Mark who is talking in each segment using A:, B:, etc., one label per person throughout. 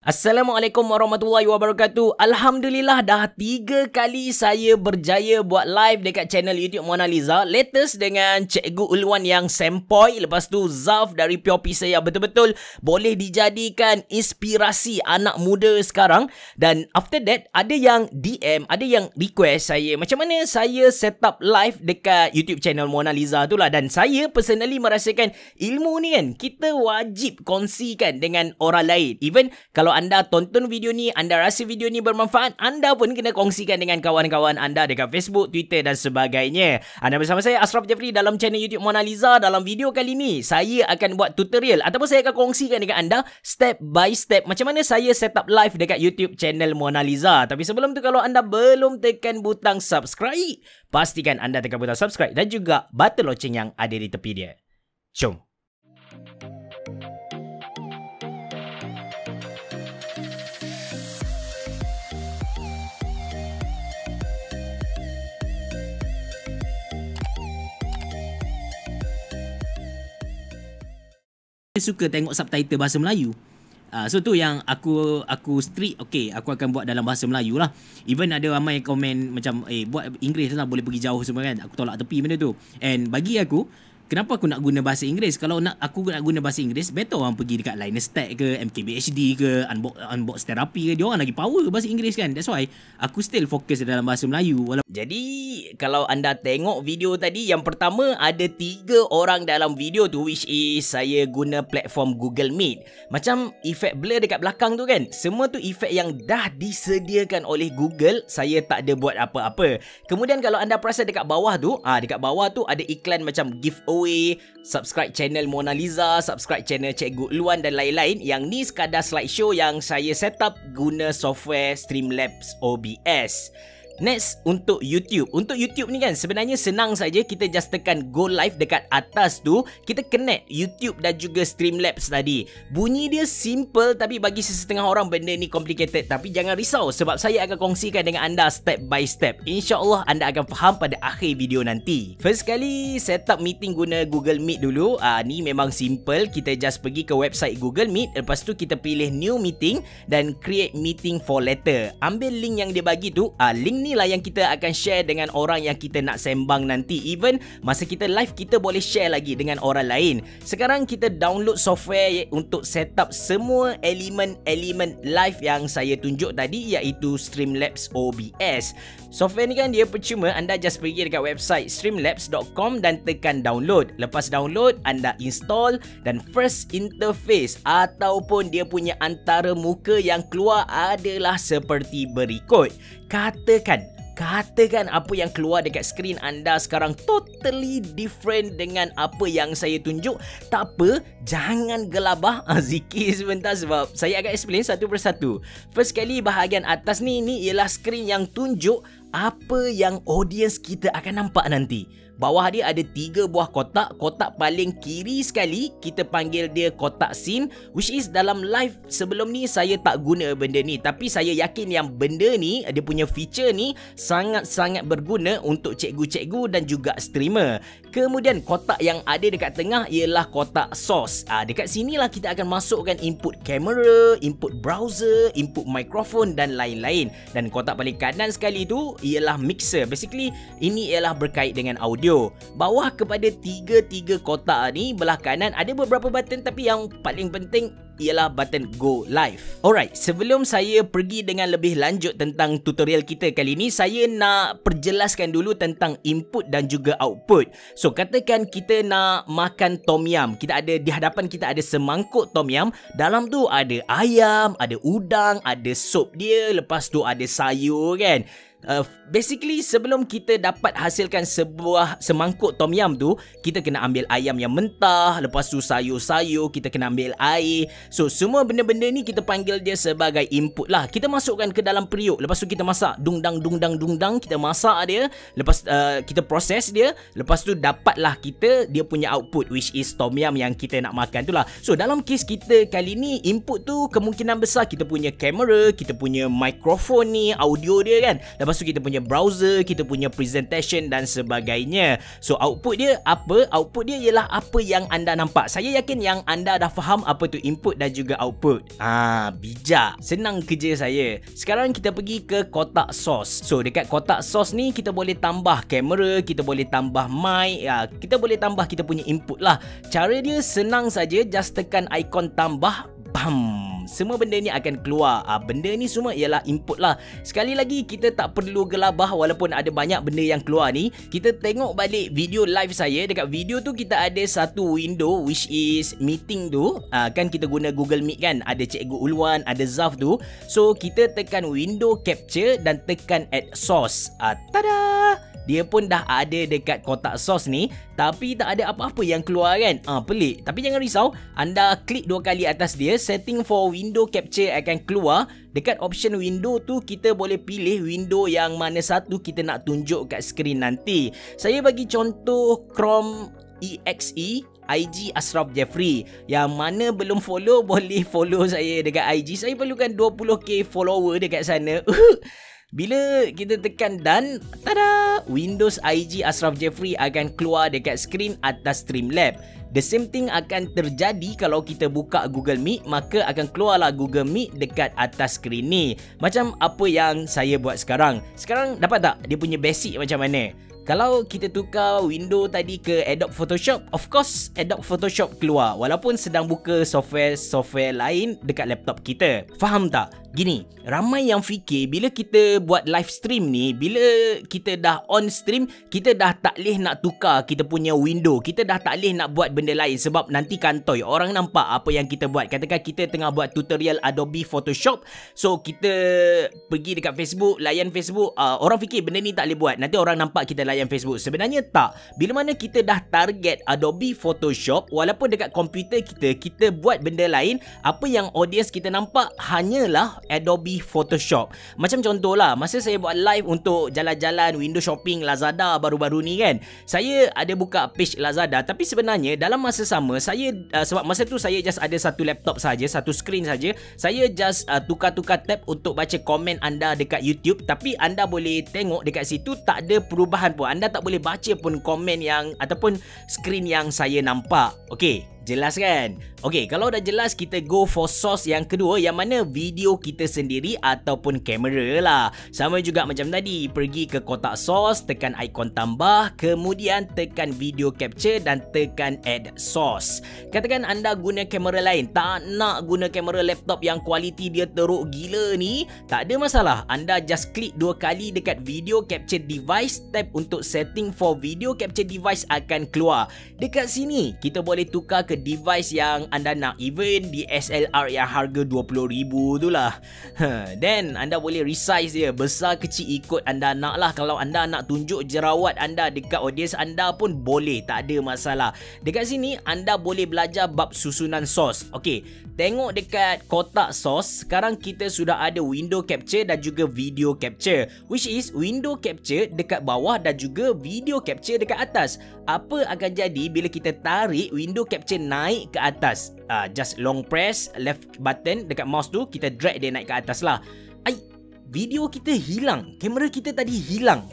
A: Assalamualaikum warahmatullahi wabarakatuh. Alhamdulillah dah 3 kali saya berjaya buat live dekat channel YouTube Mona Lisa. Latest dengan Cikgu Ulwan yang sempoi. Lepas tu Zaf dari Pure Pisa yang betul-betul boleh dijadikan inspirasi anak muda sekarang. Dan after that ada yang DM, ada yang request saya macam mana saya set up live dekat YouTube channel Mona Lisa tu lah. Dan saya personally merasakan ilmu ni kan kita wajib kongsikan dengan orang lain. Even kalau anda tonton video ni, anda rasa video ni bermanfaat, anda pun kena kongsikan dengan kawan-kawan anda dekat Facebook, Twitter dan sebagainya. Anda bersama saya Ashraf Jeffrey dalam channel YouTube Mona Lisa. Dalam video kali ni saya akan buat tutorial ataupun saya akan kongsikan dengan anda step by step macam mana saya set up live dekat YouTube channel Mona Lisa. Tapi sebelum tu, kalau anda belum tekan butang subscribe, pastikan anda tekan butang subscribe dan juga button loceng yang ada di tepi dia. Jom. Saya suka tengok subtitle bahasa Melayu. So tu yang aku strict. Okay, aku akan buat dalam bahasa Melayu lah. Even ada ramai komen macam buat Inggeris lah, boleh pergi jauh semua kan. Aku tolak tepi benda tu. And bagi aku, kenapa aku nak guna bahasa Inggeris? Kalau aku nak guna bahasa Inggeris, better orang pergi dekat Linus Tech ke, MKBHD ke, Unbox Therapy ke. Dia orang lagi power bahasa Inggeris kan. That's why aku still fokus dalam bahasa Melayu. Jadi kalau anda tengok video tadi, yang pertama ada 3 orang dalam video tu, which is saya guna platform Google Meet. Macam efek blur dekat belakang tu kan, semua tu efek yang dah disediakan oleh Google. Saya tak ada buat apa-apa. Kemudian kalau anda perasan dekat bawah tu, dekat bawah tu ada iklan macam giveaway, subscribe channel Mona Lisa, subscribe channel Cikgu Ulwan dan lain-lain. Yang ni sekadar slideshow yang saya set up guna software Streamlabs OBS. Next, untuk YouTube. Untuk YouTube ni kan sebenarnya senang saja. Kita just tekan go live dekat atas tu. Kita connect YouTube dan juga Streamlabs tadi. Bunyi dia simple, tapi bagi sesetengah orang benda ni complicated. Tapi jangan risau sebab saya akan kongsikan dengan anda step by step. InsyaAllah anda akan faham pada akhir video nanti. First kali set up meeting guna Google Meet dulu. Ni memang simple. Kita just pergi ke website Google Meet. Lepas tu kita pilih new meeting dan create meeting for later. Ambil link yang dia bagi tu. Link ni lah yang kita akan share dengan orang yang kita nak sembang nanti. Even masa kita live, kita boleh share lagi dengan orang lain. Sekarang kita download software untuk set up semua elemen-elemen live yang saya tunjuk tadi, iaitu Streamlabs OBS. Software ni kan dia percuma. Anda just pergi dekat website streamlabs.com dan tekan download. Lepas download, anda install dan first interface ataupun dia punya antara muka yang keluar adalah seperti berikut. Katakan apa yang keluar dekat skrin anda sekarang totally different dengan apa yang saya tunjuk. Tak apa, jangan gelabah. Zikir sebentar sebab saya akan explain satu persatu. First kali bahagian atas ni ialah skrin yang tunjuk apa yang audience kita akan nampak nanti. Bawah dia ada 3 buah kotak. Kotak paling kiri sekali kita panggil dia kotak scene, which is dalam live sebelum ni saya tak guna benda ni. Tapi saya yakin yang benda ni, dia punya feature ni sangat-sangat berguna untuk cikgu-cikgu dan juga streamer. Kemudian kotak yang ada dekat tengah ialah kotak source. Dekat sinilah kita akan masukkan input kamera, input browser, input mikrofon dan lain-lain. Dan kotak paling kanan sekali tu ialah mixer. Basically ini ialah berkait dengan audio. Bawah kepada 3 kotak ni belah kanan ada beberapa button, tapi yang paling penting ialah button go live. Alright, sebelum saya pergi dengan lebih lanjut tentang tutorial kita kali ni, saya nak perjelaskan dulu tentang input dan juga output. So katakan kita nak makan tom yum. Kita ada di hadapan kita ada semangkuk tom yum. Dalam tu ada ayam, ada udang, ada sup dia, lepas tu ada sayur kan. Basically sebelum kita dapat hasilkan sebuah semangkuk tom yum tu, kita kena ambil ayam yang mentah, lepas tu sayur-sayur, kita kena ambil air. So semua benda-benda ni kita panggil dia sebagai input lah. Kita masukkan ke dalam periuk, lepas tu kita masak dungdang, kita masak dia, lepas kita proses dia, lepas tu dapatlah kita dia punya output, which is tom yum yang kita nak makan tu lah. So dalam kes kita kali ni, input tu kemungkinan besar kita punya kamera, kita punya mikrofon ni, audio dia kan. Lepas
B: lepas tu kita punya browser, kita punya presentation dan sebagainya. So output dia apa? Output dia ialah apa yang anda nampak. Saya yakin yang anda dah faham apa tu input dan juga output. Bijak. Senang kerja saya. Sekarang kita pergi ke kotak source. So dekat kotak source ni kita boleh tambah kamera, kita boleh tambah mic, kita boleh tambah kita punya input lah. Cara dia senang saja, just tekan ikon tambah, bam. Semua benda ni akan keluar. Benda ni semua ialah input lah. Sekali lagi, kita tak perlu gelabah walaupun ada banyak benda yang keluar ni. Kita tengok balik video live saya. Dekat video tu kita ada satu window which is meeting tu. Kan kita guna Google Meet kan. Ada Cikgu Ulwan, ada Zaf tu. So kita tekan window capture dan tekan add source. Tada! Dia pun dah ada dekat kotak source ni, tapi tak ada apa-apa yang keluar kan. Pelik. Tapi jangan risau, anda klik 2 kali atas dia, setting for window capture akan keluar. Dekat option window tu kita boleh pilih window yang mana satu kita nak tunjuk kat skrin nanti. Saya bagi contoh Chrome EXE IG Ashraf Jeffrey. Yang mana belum follow boleh follow saya dekat IG. Saya perlukan 20k follower dekat sana. Bila kita tekan done, tada, Windows IG Ashraf Jeffrey akan keluar dekat skrin atas Streamlab. The same thing akan terjadi kalau kita buka Google Meet, maka akan keluarlah Google Meet dekat atas skrin ni. Macam apa yang saya buat sekarang. Sekarang dapat tak dia punya basic macam mana? Kalau kita tukar window tadi ke Adobe Photoshop, of course Adobe Photoshop keluar walaupun sedang buka software lain dekat laptop kita. Faham tak? Gini, ramai yang fikir bila kita buat live stream ni, bila kita dah on stream, kita dah tak boleh nak tukar kita punya window. Kita dah tak boleh nak buat benda lain sebab nanti kantoi. Orang nampak apa yang kita buat. Katakan kita tengah buat tutorial Adobe Photoshop. So, kita pergi dekat Facebook, layan Facebook. Orang fikir benda ni tak boleh buat. Nanti orang nampak kita layan Facebook. Sebenarnya tak. Bila mana kita dah target Adobe Photoshop, walaupun dekat komputer kita, kita buat benda lain, apa yang audience kita nampak hanyalah Adobe Photoshop. Macam contohlah, masa saya buat live untuk jalan-jalan window shopping Lazada baru-baru ni kan, saya ada buka page Lazada, tapi sebenarnya dalam masa sama saya sebab masa tu saya just ada satu laptop saja, satu screen saja, saya just tukar-tukar tab untuk baca komen anda dekat YouTube, tapi anda boleh tengok dekat situ tak ada perubahan pun. Anda tak boleh baca pun komen yang ataupun screen yang saya nampak. Okey, jelas kan? Okey, kalau dah jelas, kita go for source yang kedua, yang mana video kita sendiri ataupun kamera lah. Sama juga macam tadi, pergi ke kotak source, tekan ikon tambah, kemudian tekan video capture dan tekan add source. Katakan anda guna kamera lain, tak nak guna kamera laptop yang kualiti dia teruk gila ni, tak ada masalah. Anda just klik 2 kali dekat video capture device, tab untuk setting for video capture device akan keluar. Dekat sini, kita boleh tukar ke device yang anda nak, even DSLR yang harga 20,000 tu lah. Then anda boleh resize dia besar kecil ikut anda nak lah. Kalau anda nak tunjuk jerawat anda dekat audience anda pun boleh, tak ada masalah. Dekat sini anda boleh belajar bab susunan source. Okey, tengok dekat kotak source. Sekarang kita sudah ada window capture dan juga video capture, which is window capture dekat bawah dan juga video capture dekat atas. Apa akan jadi bila kita tarik window capture naik ke atas? Just long press left button dekat mouse tu, kita drag dia naik ke atas lah. Video kita hilang, kamera kita tadi hilang.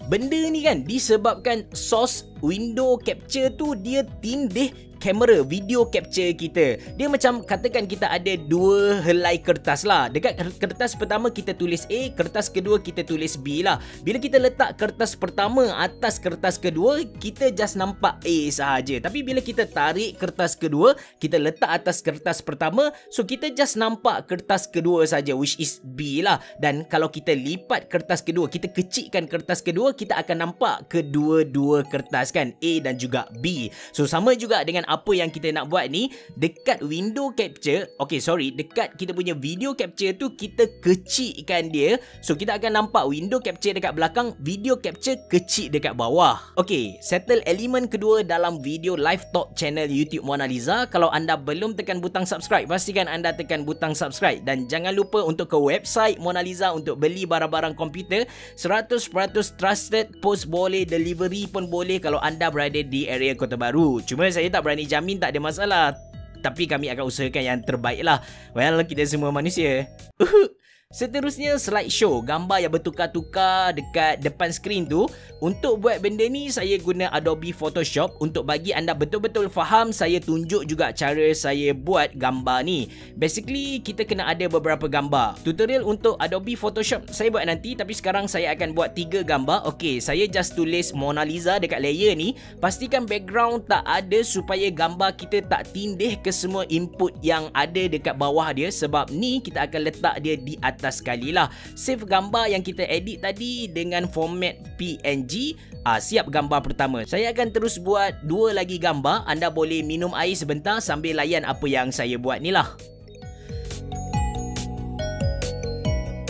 B: Benda ni kan disebabkan source window capture tu dia tindih kamera video capture kita. Dia macam katakan kita ada 2 helai kertas lah. Dekat kertas pertama kita tulis A, kertas kedua kita tulis B lah. Bila kita letak kertas pertama atas kertas kedua, kita just nampak A sahaja. Tapi bila kita tarik kertas kedua, kita letak atas kertas pertama, so kita just nampak kertas kedua saja, which is B lah. Dan kalau kita lipat kertas kedua, kita kecilkan kertas kedua, kita akan nampak kedua-dua kertas kan, A dan juga B. So sama juga dengan apa yang kita nak buat ni dekat window capture. Okay, sorry, dekat kita punya video capture tu kita kecilkan dia. So kita akan nampak window capture dekat belakang, video capture kecil dekat bawah. Okay, settle elemen kedua dalam video live talk channel YouTube Mona Lisa. Kalau anda belum tekan butang subscribe, pastikan anda tekan butang subscribe. Dan jangan lupa untuk ke website Mona Lisa untuk beli barang-barang komputer. 100% trusted, post boleh, delivery pun boleh kalau anda berada di area Kota Baru. Cuma saya tak berani jamin, tak ada masalah. Tapi kami akan usahakan yang terbaik lah. Well, kita semua manusia. Seterusnya slideshow, gambar yang bertukar-tukar dekat depan skrin tu. Untuk buat benda ni saya guna Adobe Photoshop. Untuk bagi anda betul-betul faham, saya tunjuk juga cara saya buat gambar ni. Basically kita kena ada beberapa gambar. Tutorial untuk Adobe Photoshop saya buat nanti, tapi sekarang saya akan buat 3 gambar. Okey, saya just tulis Mona Lisa dekat layer ni. Pastikan background tak ada supaya gambar kita tak tindih ke semua input yang ada dekat bawah dia, sebab ni kita akan letak dia di atas sekali lah. Save gambar yang kita edit tadi dengan format PNG. Siap gambar pertama. Saya akan terus buat 2 lagi gambar. Anda boleh minum air sebentar sambil layan apa yang saya buat ni lah.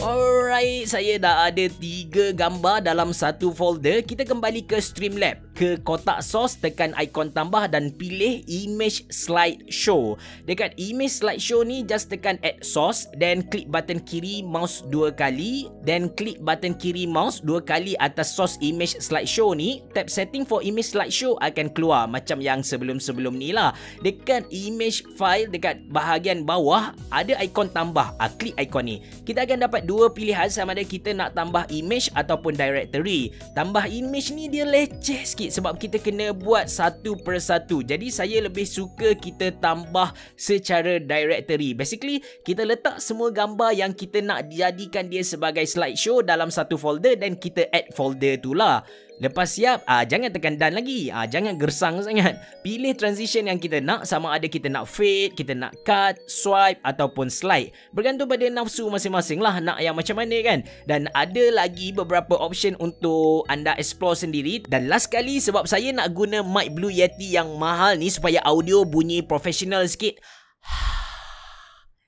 B: Alright, saya dah ada 3 gambar dalam satu folder. Kita kembali ke Streamlabs. Ke kotak source, tekan ikon tambah dan pilih image slideshow. Dekat image slideshow ni just tekan add source, then klik button kiri mouse 2 kali, then klik button kiri mouse 2 kali atas source image slideshow ni. Tab setting for image slideshow akan keluar macam yang sebelum-sebelum ni lah. Dekat image file dekat bahagian bawah ada ikon tambah. Klik ikon ni. Kita akan dapat 2 pilihan sama ada kita nak tambah image ataupun directory. Tambah image ni dia leceh sikit sebab kita kena buat satu persatu. Jadi saya lebih suka kita tambah secara directory. Basically kita letak semua gambar yang kita nak jadikan dia sebagai slideshow dalam satu folder dan kita add folder tu lah. Lepas siap, jangan tekan done lagi. Jangan gersang sangat. Pilih transition yang kita nak, sama ada kita nak fade, kita nak cut, swipe ataupun slide. Bergantung pada nafsu masing-masing lah nak yang macam mana kan. Dan ada lagi beberapa option untuk anda explore sendiri. Dan last kali, sebab saya nak guna mic Blue Yeti yang mahal ni supaya audio bunyi profesional sikit.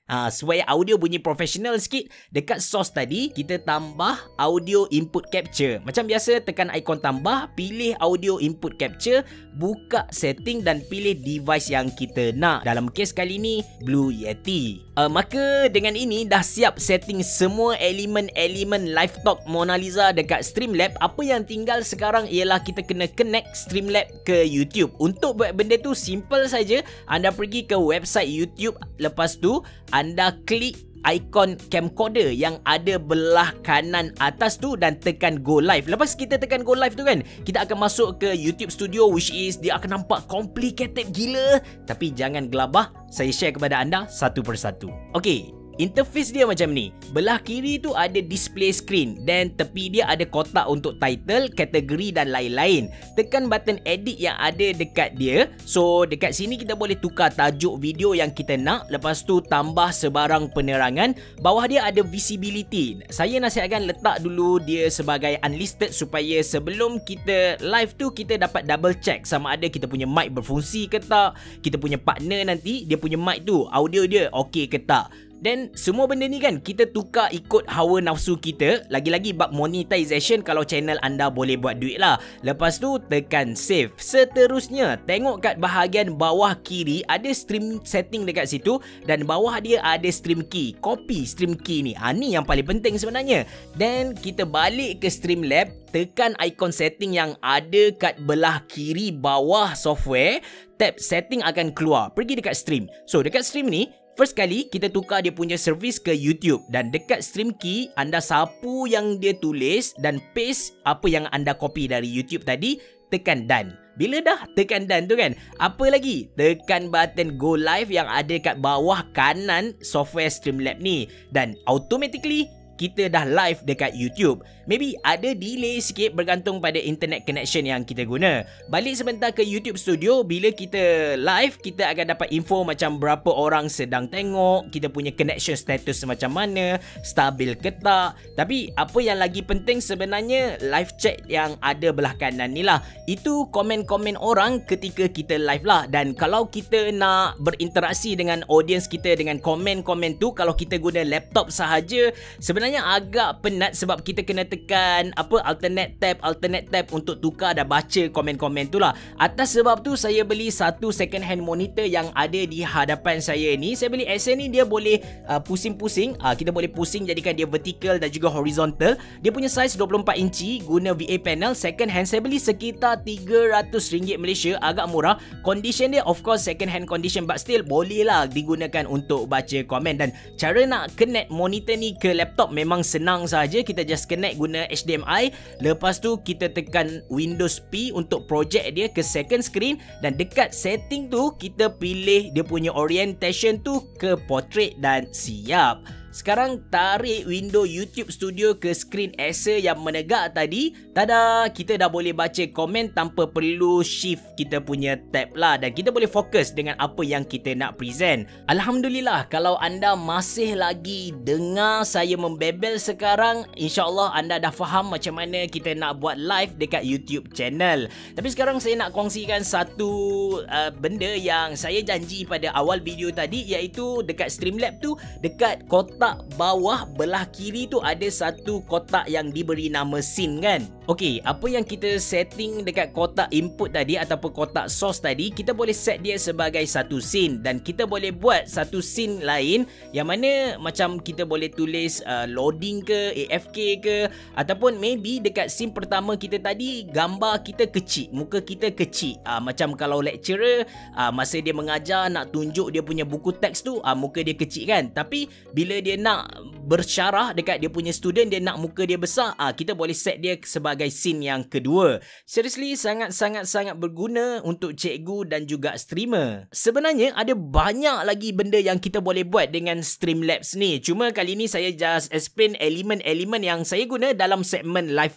B: Supaya audio bunyi profesional sikit, dekat source tadi kita tambah audio input capture. Macam biasa, tekan ikon tambah, pilih audio input capture, buka setting dan pilih device yang kita nak. Dalam kes kali ni Blue Yeti. Maka dengan ini dah siap setting semua elemen-elemen live talk Mona Lisa dekat Streamlabs. Apa yang tinggal sekarang ialah kita kena connect Streamlabs ke YouTube. Untuk buat benda tu simple saja. Anda pergi ke website YouTube, lepas tu anda klik ikon camcorder yang ada belah kanan atas tu dan tekan go live. Lepas kita tekan go live tu kan, kita akan masuk ke YouTube Studio, which is dia akan nampak complicated gila. Tapi jangan gelabah, saya share kepada anda satu persatu. Okey, interface dia macam ni. Belah kiri tu ada display screen, dan tepi dia ada kotak untuk title, kategori dan lain-lain. Tekan button edit yang ada dekat dia. So dekat sini kita boleh tukar tajuk video yang kita nak. Lepas tu tambah sebarang penerangan. Bawah dia ada visibility. Saya nasihatkan letak dulu dia sebagai unlisted supaya sebelum kita live tu kita dapat double check sama ada kita punya mic berfungsi ke tak. Kita punya partner nanti dia punya mic tu, audio dia okey ke tak. Dan semua benda ni kan kita tukar ikut hawa nafsu kita. Lagi-lagi bab monetization, kalau channel anda boleh buat duit lah. Lepas tu tekan save. Seterusnya tengok kat bahagian bawah kiri ada stream setting dekat situ, dan bawah dia ada stream key. Copy stream key ni. Ni yang paling penting sebenarnya. Dan kita balik ke Streamlabs, tekan ikon setting yang ada kat belah kiri bawah software. Tab setting akan keluar. Pergi dekat stream. So dekat stream ni, first kali kita tukar dia punya servis ke YouTube, dan dekat stream key anda sapu yang dia tulis dan paste apa yang anda copy dari YouTube tadi, tekan done. Bila dah tekan done tu kan, apa lagi? Tekan button go live yang ada kat bawah kanan software Streamlabs ni, dan automatically kita dah live dekat YouTube. Maybe ada delay sikit bergantung pada internet connection yang kita guna. Balik sebentar ke YouTube Studio. Bila kita live, kita akan dapat info macam berapa orang sedang tengok, kita punya connection status macam mana, stabil ke tak. Tapi apa yang lagi penting sebenarnya, live chat yang ada belah kanan ni lah. Itu komen-komen orang ketika kita live lah. Dan kalau kita nak berinteraksi dengan audience kita dengan komen-komen tu, kalau kita guna laptop sahaja, sebenarnya sebenarnya agak penat sebab kita kena tekan alternate tab untuk tukar dan baca komen-komen tu lah. Atas sebab tu saya beli satu second hand monitor yang ada di hadapan saya ni. Saya beli Acer ni, dia boleh pusing-pusing. Kita boleh pusing jadikan dia vertical dan juga horizontal. Dia punya saiz 24 inci guna VA panel. Second hand saya beli sekitar RM300 Malaysia, agak murah. Condition dia of course second hand condition, but still boleh lah digunakan untuk baca komen. Dan cara nak connect monitor ni ke laptop memang senang saja. Kita just connect guna HDMI. Lepas tu kita tekan Windows P untuk project dia ke second screen, dan dekat setting tu kita pilih dia punya orientation tu ke portrait dan siap. Sekarang tarik window YouTube Studio ke skrin Acer yang menegak tadi. Tada, kita dah boleh baca komen tanpa perlu shift kita punya tab lah, dan kita boleh fokus dengan apa yang kita nak present. Alhamdulillah, kalau anda masih lagi dengar saya membebel sekarang, insyaAllah anda dah faham macam mana kita nak buat live dekat YouTube channel. Tapi sekarang saya nak kongsikan satu benda yang saya janji pada awal video tadi, iaitu dekat Streamlabs tu, dekat kotak bawah belah kiri tu ada satu kotak yang diberi nama scene kan. Okey, apa yang kita setting dekat kotak input tadi ataupun kotak source tadi, kita boleh set dia sebagai satu scene, dan kita boleh buat satu scene lain yang mana macam kita boleh tulis loading ke, AFK ke, ataupun maybe dekat scene pertama kita tadi gambar kita kecil, muka kita kecil. Macam kalau lecturer masa dia mengajar nak tunjuk dia punya buku teks tu, muka dia kecil kan. Tapi bila dia nak bersyarah dekat dia punya student, dia nak muka dia besar, kita boleh set dia sebagai scene yang kedua. Seriously, sangat berguna untuk cikgu dan juga streamer. Sebenarnya ada banyak lagi benda yang kita boleh buat dengan Streamlabs ni. Cuma kali ni saya just explain elemen-elemen yang saya guna dalam segmen live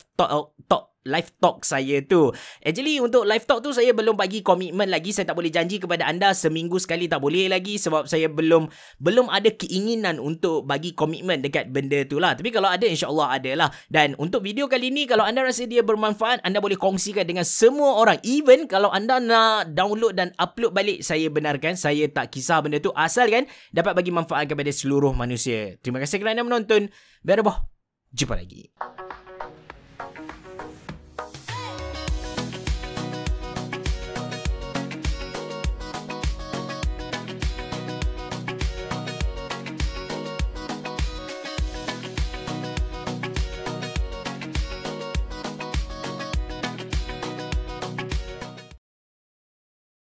B: talk saya tu. Actually untuk live talk tu saya belum bagi komitmen lagi. Saya tak boleh janji kepada anda seminggu sekali, tak boleh lagi, sebab saya belum ada keinginan untuk bagi komitmen dekat benda tu lah. Tapi kalau ada, insyaAllah ada lah. Dan untuk video kali ni, kalau anda rasa dia bermanfaat, anda boleh kongsikan dengan semua orang. Even kalau anda nak download dan upload balik, saya benarkan. Saya tak kisah benda tu, asalkan dapat bagi manfaat kepada seluruh manusia. Terima kasih kerana menonton. Biar jumpa lagi.